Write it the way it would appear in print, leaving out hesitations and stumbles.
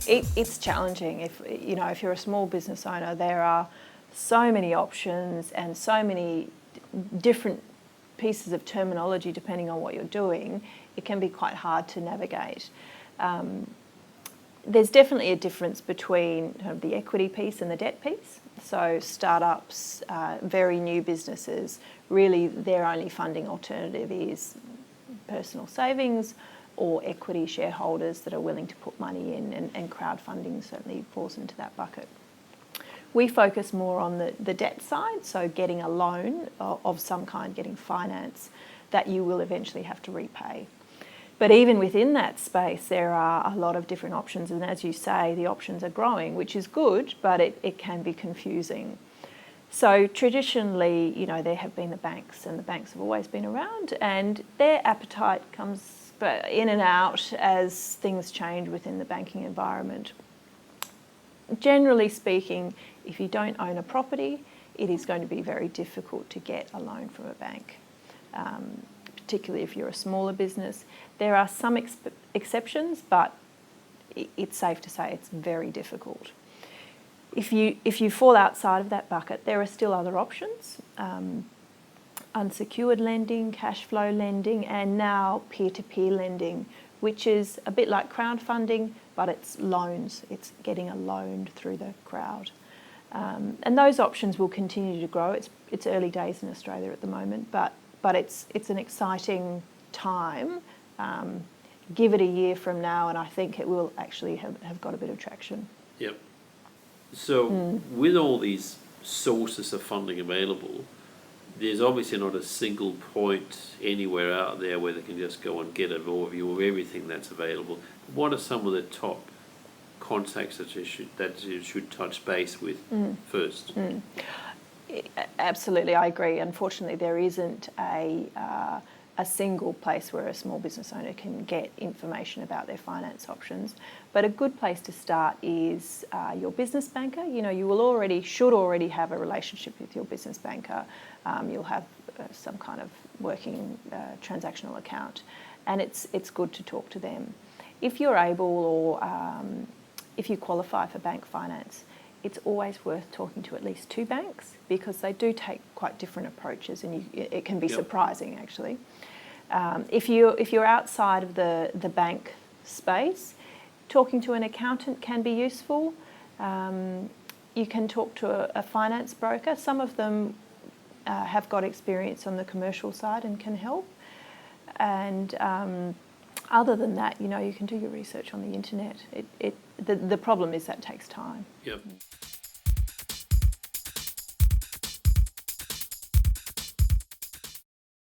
It's challenging. If you're a small business owner, there are so many options and so many different pieces of terminology depending on what you're doing. It can be quite hard to navigate. There's definitely a difference between the equity piece and the debt piece. So startups, very new businesses, really their only funding alternative is personal savings or equity shareholders that are willing to put money in, and crowdfunding certainly falls into that bucket. We focus more on the debt side, so getting a loan of some kind, getting finance that you will eventually have to repay. But even within that space, there are a lot of different options. And as you say, the options are growing, which is good, but it can be confusing. So traditionally, there have been the banks, and the banks have always been around, and their appetite comes in and out as things change within the banking environment. Generally speaking, if you don't own a property, it is going to be very difficult to get a loan from a bank. Particularly if you're a smaller business. There are some exceptions, but it's safe to say it's very difficult. If you fall outside of that bucket, there are still other options. Unsecured lending, cash flow lending, and now peer-to-peer lending, which is a bit like crowdfunding, but it's loans. It's getting a loan through the crowd. And those options will continue to grow. It's early days in Australia at the moment, but it's an exciting time. Give it a year from now, and I think it will actually have got a bit of traction. Yep. So with all these sources of funding available, there's obviously not a single point anywhere out there where they can just go and get an overview of everything that's available. What are some of the top contacts that you should touch base with first? Absolutely, I agree. Unfortunately, there isn't a single place where a small business owner can get information about their finance options. But a good place to start is your business banker. You should already have a relationship with your business banker. You'll have some kind of working transactional account, and it's good to talk to them. If you're able, or if you qualify for bank finance, it's always worth talking to at least two banks, because they do take quite different approaches, and it can be surprising actually. If you're outside of the bank space, talking to an accountant can be useful. You can talk to a finance broker. Some of them have got experience on the commercial side and can help. And other than that, you can do your research on the internet. The problem is that takes time. Yep.